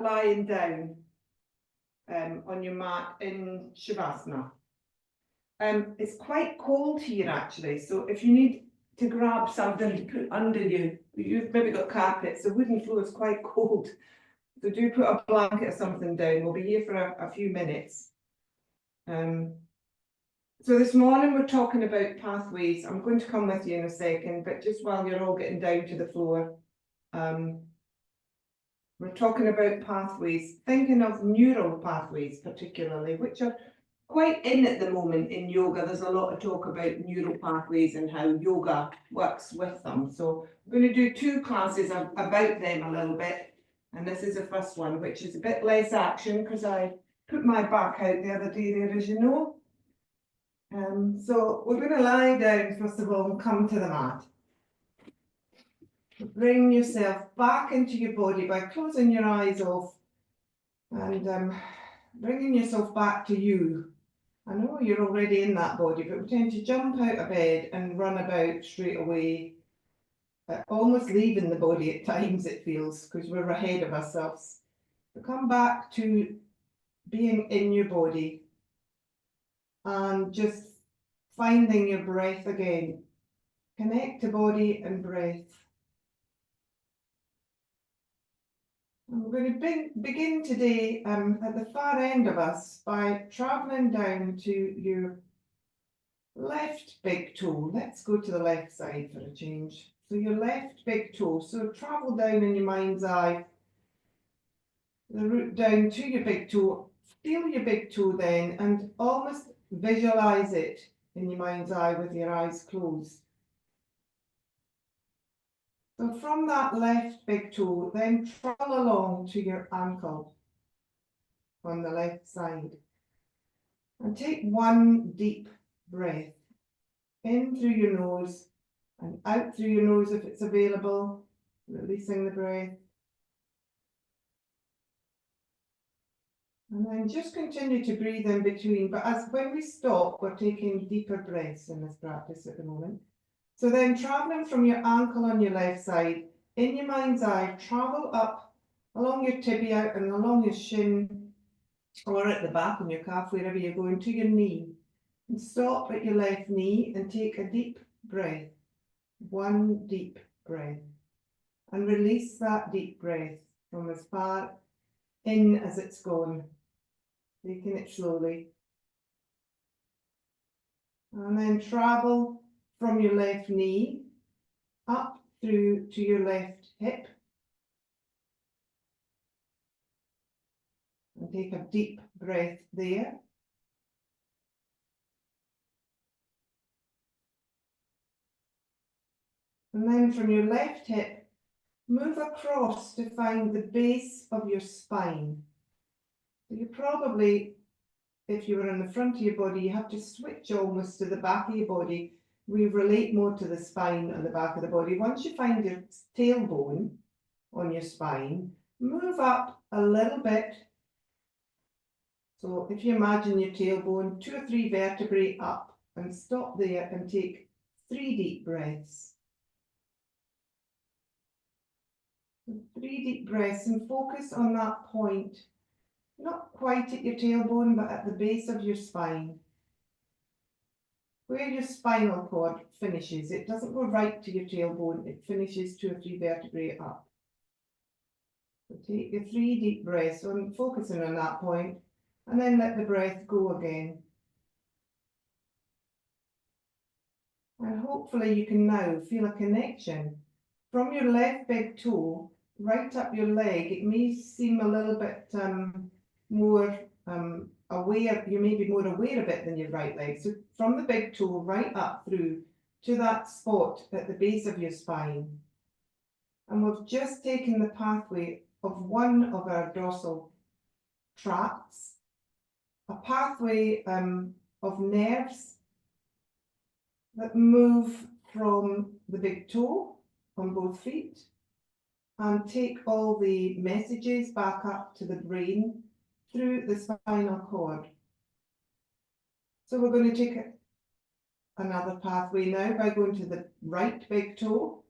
start lying down on your mat in Shavasana. It's quite cold here actually, so if you need to grab something to put under you, you've maybe got carpets, the wooden floor is quite cold, so do put a blanket or something down. We'll be here for a few minutes. So this morning we're talking about pathways. I'm going to come with you in a second, but just while you're all getting down to the floor, we're talking about pathways, thinking of neural pathways particularly, which are quite in at the moment in yoga. There's a lot of talk about neural pathways and how yoga works with them. So I'm going to do 2 classes about them a little bit. And this is the first one, which is a bit less action because I put my back out the other day there, as you know. So we're going to lie down first of all and come to the mat. Bring yourself back into your body by closing your eyes off and bringing yourself back to you. I know you're already in that body, but we tend to jump out of bed and run about straight away, almost leaving the body at times it feels, because we're ahead of ourselves. But come back to being in your body and just finding your breath again. Connect to body and breath. And we're going to begin today at the far end of us by travelling down to your left big toe. Let's go to the left side for a change. So your left big toe. So travel down in your mind's eye, the root down to your big toe. Feel your big toe then and almost visualise it in your mind's eye with your eyes closed. So from that left big toe, then travel along to your ankle on the left side. And take one deep breath in through your nose and out through your nose if it's available, releasing the breath. And then just continue to breathe in between, but when we stop, we're taking deeper breaths in this practice at the moment. So then travelling from your ankle on your left side, in your mind's eye, travel up along your tibia and along your shin, or at the back on your calf, wherever you're going, to your knee. And stop at your left knee and take a deep breath, one deep breath. And release that deep breath from as far in as it's gone, taking it slowly. And then travel from your left knee up through to your left hip. And take a deep breath there. And then from your left hip, move across to find the base of your spine. So you probably, if you were in the front of your body, you have to switch almost to the back of your body. We relate more to the spine and the back of the body. Once you find your tailbone on your spine, move up a little bit. So if you imagine your tailbone, 2 or 3 vertebrae up, and stop there and take 3 deep breaths. 3 deep breaths and focus on that point, not quite at your tailbone, but at the base of your spine, where your spinal cord finishes. It doesn't go right to your tailbone, it finishes 2 or 3 vertebrae up. So take your 3 deep breaths, so I'm focusing on that point, and then let the breath go again. And hopefully you can now feel a connection from your left big toe right up your leg. It may seem a little bit more aware, you may be more aware of it than your right leg. So from the big toe right up through to that spot at the base of your spine. And we've just taken the pathway of one of our dorsal tracts, a pathway of nerves that move from the big toe on both feet and take all the messages back up to the brain through the spinal cord. So we're going to take another pathway now by going to the right big toe.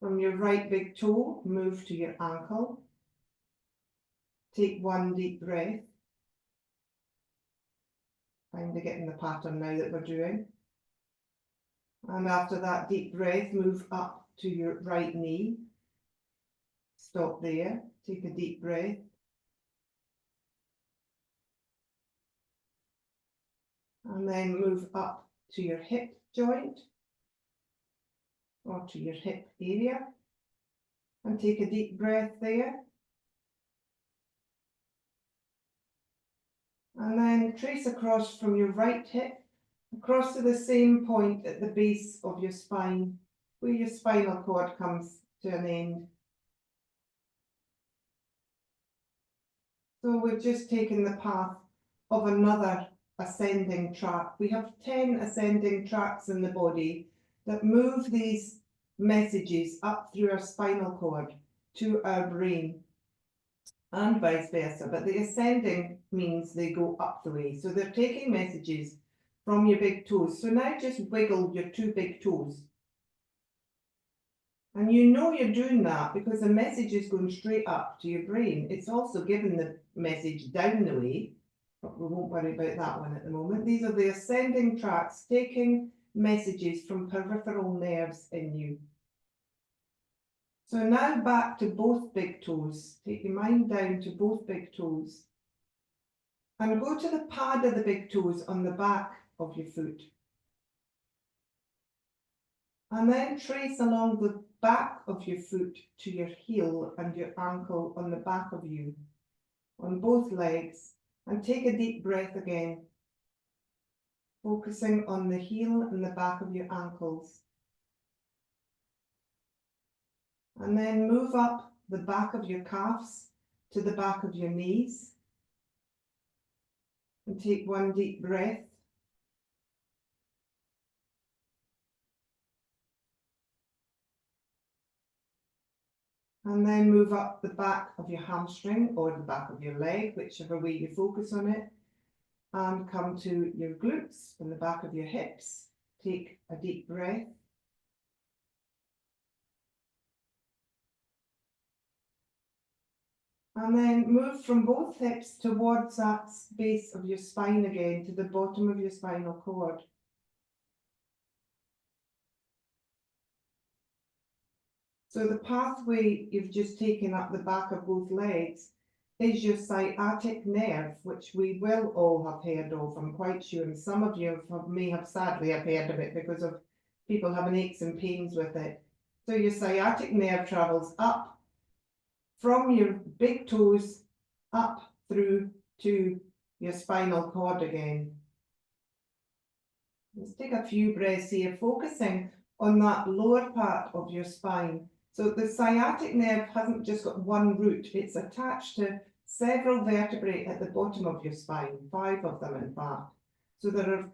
From your right big toe, move to your ankle. Take one deep breath. Kind of getting the pattern now that we're doing. And after that deep breath, move up to your right knee. Stop there. Take a deep breath. And then move up to your hip joint or to your hip area. And take a deep breath there. And then trace across from your right hip, across to the same point at the base of your spine, where your spinal cord comes to an end. So we've just taken the path of another ascending track. We have 10 ascending tracks in the body that move these messages up through our spinal cord to our brain, and vice versa. But the ascending means they go up the way. So they're taking messages from your big toes. So now just wiggle your two big toes. And you know you're doing that because the message is going straight up to your brain. It's also giving the message down the way, but we won't worry about that one at the moment. These are the ascending tracks taking messages from peripheral nerves in you. So now back to both big toes. Take your mind down to both big toes. And go to the pad of the big toes on the back of your foot. And then trace along the back of your foot to your heel and your ankle on the back of you, on both legs. And take a deep breath again, focusing on the heel and the back of your ankles. And then move up the back of your calves to the back of your knees. And take one deep breath. And then move up the back of your hamstring or the back of your leg, whichever way you focus on it. And come to your glutes and the back of your hips. Take a deep breath. And then move from both hips towards that base of your spine again, to the bottom of your spinal cord. So the pathway you've just taken up the back of both legs is your sciatic nerve, which we will all have heard of, I'm quite sure, and some of you may have sadly have heard of it because of people having aches and pains with it. So your sciatic nerve travels up from your big toes up through to your spinal cord again. Let's take a few breaths here, focusing on that lower part of your spine. So the sciatic nerve hasn't just got one root, it's attached to several vertebrae at the bottom of your spine, 5 of them in fact. So there are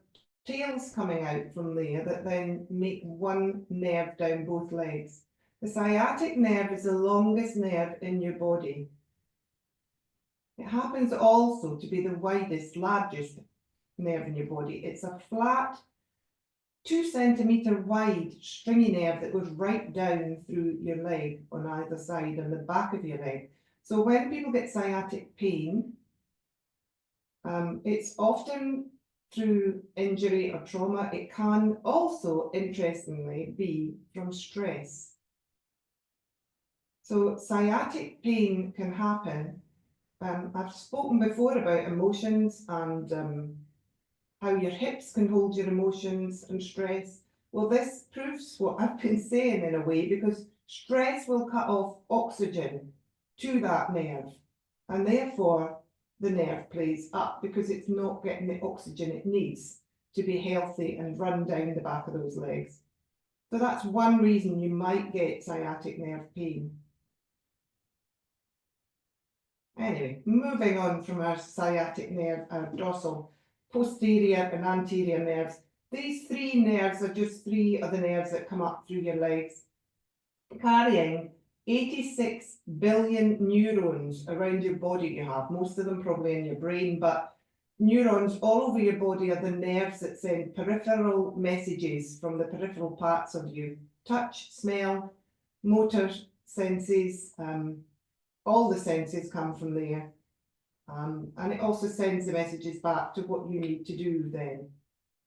tails coming out from there that then make one nerve down both legs. The sciatic nerve is the longest nerve in your body. It happens also to be the widest, largest nerve in your body. It's a flat, 2 centimetre wide stringy nerve that goes right down through your leg on either side, on the back of your leg. So when people get sciatic pain, it's often through injury or trauma. It can also, interestingly, be from stress. So sciatic pain can happen. I've spoken before about emotions and how your hips can hold your emotions and stress. Well, this proves what I've been saying in a way, because stress will cut off oxygen to that nerve, and therefore the nerve plays up because it's not getting the oxygen it needs to be healthy and run down the back of those legs. So that's one reason you might get sciatic nerve pain. Anyway, moving on from our sciatic nerve, our dorsal, posterior and anterior nerves. These 3 nerves are just 3 of the nerves that come up through your legs, carrying 86 billion neurons around your body you have, most of them probably in your brain, but neurons all over your body are the nerves that send peripheral messages from the peripheral parts of you. Touch, smell, motor senses, all the senses come from there. And it also sends the messages back to what you need to do then.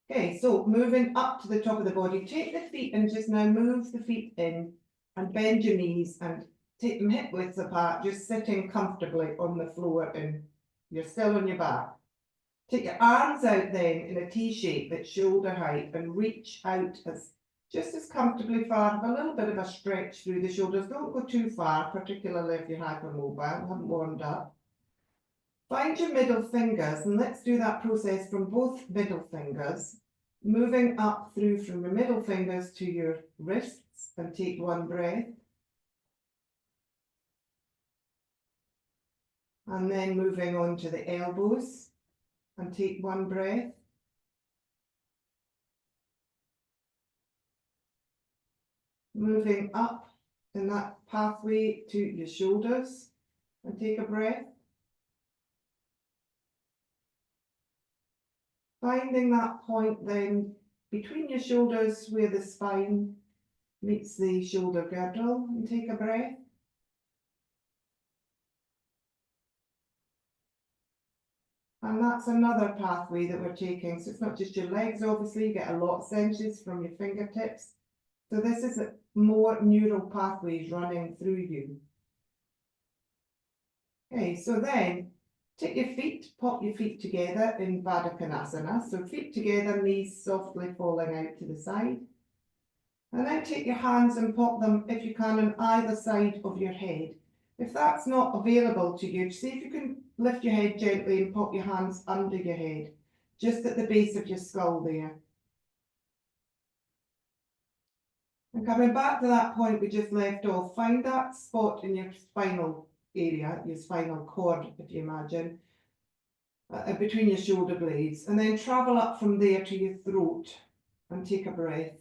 Okay, so moving up to the top of the body, take the feet and just now move the feet in and bend your knees and take them hip width apart, just sitting comfortably on the floor and you're still on your back. Take your arms out then in a T shape that's shoulder height and reach out just as comfortably far. Have a little bit of a stretch through the shoulders. Don't go too far, particularly if you're hypermobile, haven't warmed up. Find your middle fingers, and let's do that process from both middle fingers, moving up through from your middle fingers to your wrists, and take one breath. And then moving on to the elbows, and take one breath. Moving up in that pathway to your shoulders, and take a breath. Finding that point then between your shoulders where the spine meets the shoulder girdle, and take a breath. And that's another pathway that we're taking. So it's not just your legs, obviously, you get a lot of senses from your fingertips. So this is more neural pathways running through you. Okay, so then take your feet, pop your feet together in Baddha Konasana. So feet together, knees softly falling out to the side. And then take your hands and pop them, if you can, on either side of your head. If that's not available to you, see if you can lift your head gently and pop your hands under your head, just at the base of your skull there. And coming back to that point we just left off, find that spot in your spinal area, your spinal cord, if you imagine, between your shoulder blades, and then travel up from there to your throat and take a breath.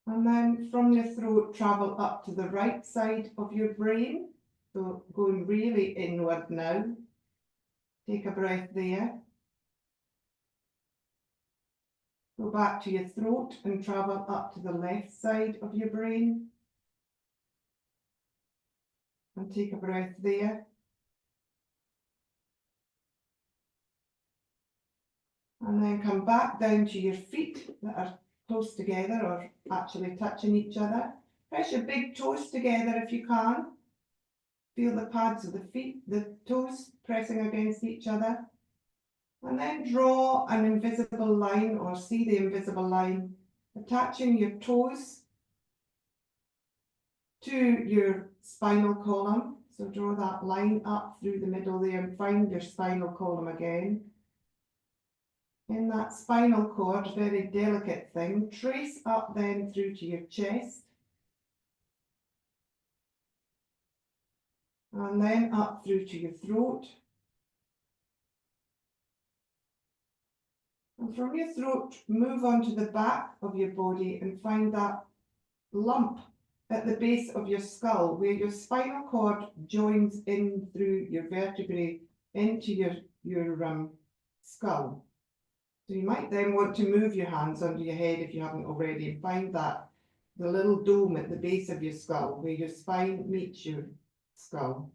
And then from your throat, travel up to the right side of your brain. So going really inward now. Take a breath there. Go back to your throat and travel up to the left side of your brain. And take a breath there. And then come back down to your feet that are close together or actually touching each other. Press your big toes together if you can. Feel the pads of the feet, the toes pressing against each other. And then draw an invisible line or see the invisible line attaching your toes to your spinal column. So draw that line up through the middle there and find your spinal column again. In that spinal cord, very delicate thing, trace up then through to your chest. And then up through to your throat. And from your throat, move on to the back of your body and find that lump at the base of your skull where your spinal cord joins in through your vertebrae into your skull. So you might then want to move your hands under your head if you haven't already and find that the little dome at the base of your skull where your spine meets your skull.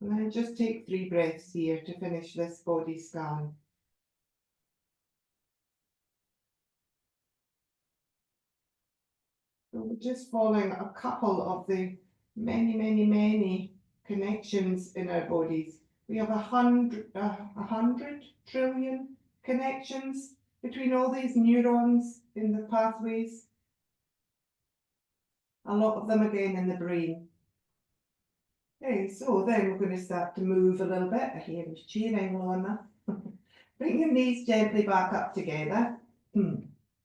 And then just take 3 breaths here to finish this body scan. So we're just following a couple of the many connections in our bodies. We have 100 trillion connections between all these neurons in the pathways. A lot of them again in the brain. Okay, so then we're going to start to move a little bit. I hear you cheering, Lorna. Bring your knees gently back up together.